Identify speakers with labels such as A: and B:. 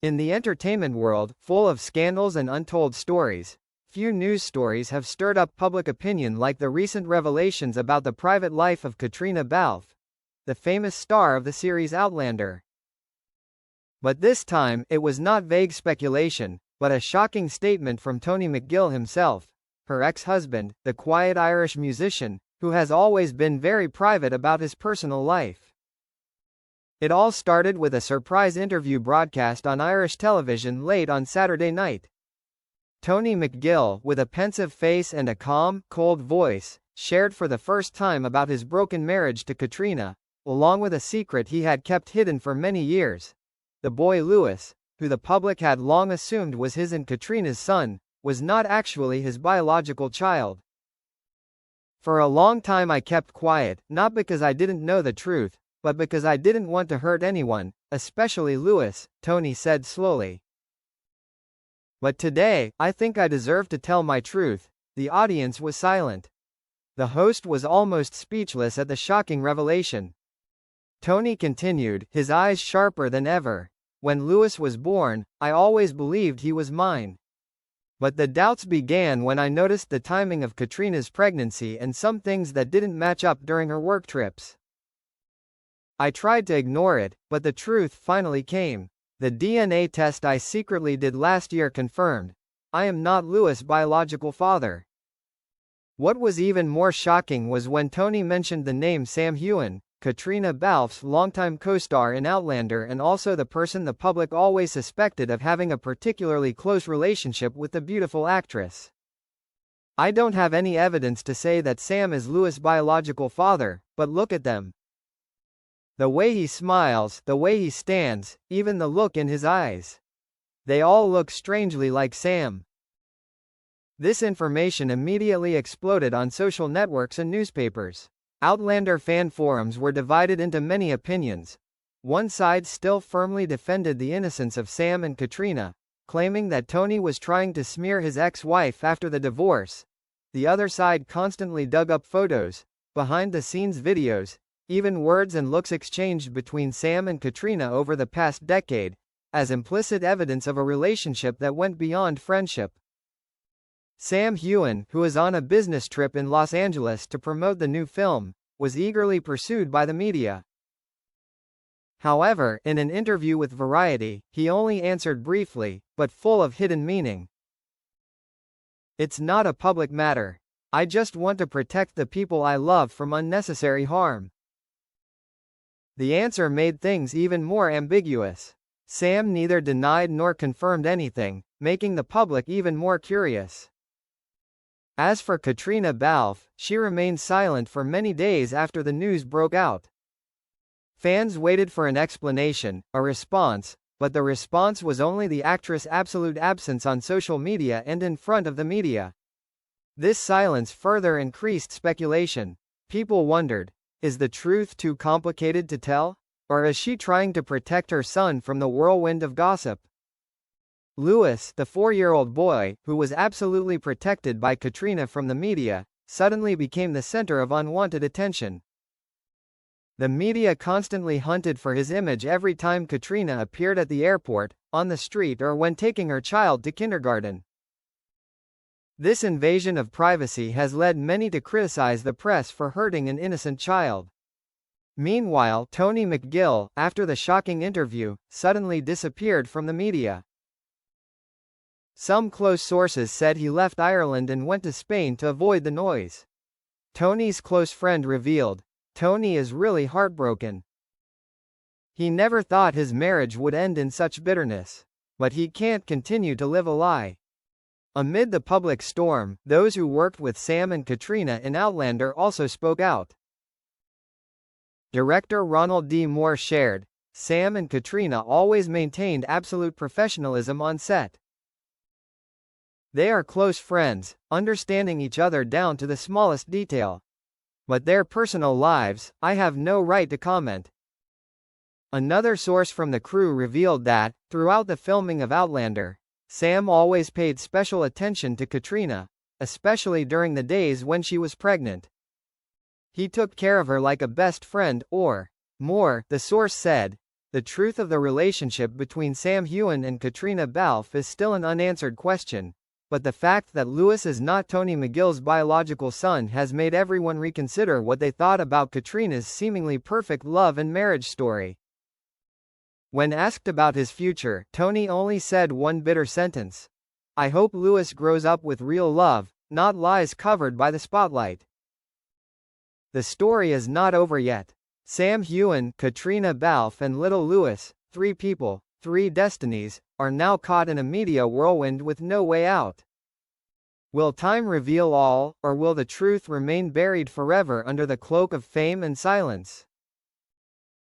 A: In the entertainment world, full of scandals and untold stories, few news stories have stirred up public opinion like the recent revelations about the private life of Caitriona Balfe, the famous star of the series Outlander. But this time, it was not vague speculation, but a shocking statement from Tony McGill himself, her ex-husband, the quiet Irish musician, who has always been very private about his personal life. It all started with a surprise interview broadcast on Irish television late on Saturday night. Tony McGill, with a pensive face and a calm, cold voice, shared for the first time about his broken marriage to Caitriona, along with a secret he had kept hidden for many years. The boy Louis, who the public had long assumed was his and Caitriona's son, was not actually his biological child. For a long time I kept quiet, not because I didn't know the truth, but because I didn't want to hurt anyone, especially Louis, Tony said slowly. But today, I think I deserve to tell my truth. The audience was silent. The host was almost speechless at the shocking revelation. Tony continued, his eyes sharper than ever. When Louis was born, I always believed he was mine. But the doubts began when I noticed the timing of Caitriona's pregnancy and some things that didn't match up during her work trips. I tried to ignore it, but the truth finally came. The DNA test I secretly did last year confirmed, I am not Louis' biological father. What was even more shocking was when Tony mentioned the name Sam Heughan, Caitriona Balfe's longtime co-star in Outlander and also the person the public always suspected of having a particularly close relationship with the beautiful actress. I don't have any evidence to say that Sam is Louis' biological father, but look at them. The way he smiles, the way he stands, even the look in his eyes. They all look strangely like Sam. This information immediately exploded on social networks and newspapers. Outlander fan forums were divided into many opinions. One side still firmly defended the innocence of Sam and Caitriona, claiming that Tony was trying to smear his ex-wife after the divorce. The other side constantly dug up photos, behind-the-scenes videos, even words and looks exchanged between Sam and Caitriona over the past decade, as implicit evidence of a relationship that went beyond friendship. Sam Heughan, who is on a business trip in Los Angeles to promote the new film, was eagerly pursued by the media. However, in an interview with Variety, he only answered briefly, but full of hidden meaning. It's not a public matter. I just want to protect the people I love from unnecessary harm. The answer made things even more ambiguous. Sam neither denied nor confirmed anything, making the public even more curious. As for Caitriona Balfe, she remained silent for many days after the news broke out. Fans waited for an explanation, a response, but the response was only the actress' absolute absence on social media and in front of the media. This silence further increased speculation. People wondered, is the truth too complicated to tell? Or is she trying to protect her son from the whirlwind of gossip? Louis, the 4-year-old boy, who was absolutely protected by Caitriona from the media, suddenly became the center of unwanted attention. The media constantly hunted for his image every time Caitriona appeared at the airport, on the street or when taking her child to kindergarten. This invasion of privacy has led many to criticize the press for hurting an innocent child. Meanwhile, Tony McGill, after the shocking interview, suddenly disappeared from the media. Some close sources said he left Ireland and went to Spain to avoid the noise. Tony's close friend revealed, Tony is really heartbroken. He never thought his marriage would end in such bitterness. But he can't continue to live a lie. Amid the public storm, those who worked with Sam and Caitriona in Outlander also spoke out. Director Ronald D. Moore shared, Sam and Caitriona always maintained absolute professionalism on set. They are close friends, understanding each other down to the smallest detail. But their personal lives, I have no right to comment. Another source from the crew revealed that, throughout the filming of Outlander, Sam always paid special attention to Caitriona, especially during the days when she was pregnant. He took care of her like a best friend, or more, the source said. The truth of the relationship between Sam Heughan and Caitriona Balfe is still an unanswered question, but the fact that Lewis is not Tony McGill's biological son has made everyone reconsider what they thought about Caitriona's seemingly perfect love and marriage story. When asked about his future, Tony only said one bitter sentence: "I hope Lewis grows up with real love, not lies covered by the spotlight." The story is not over yet. Sam Heughan, Caitriona Balfe and little Lewis, three people, three destinies, are now caught in a media whirlwind with no way out. Will time reveal all, or will the truth remain buried forever under the cloak of fame and silence?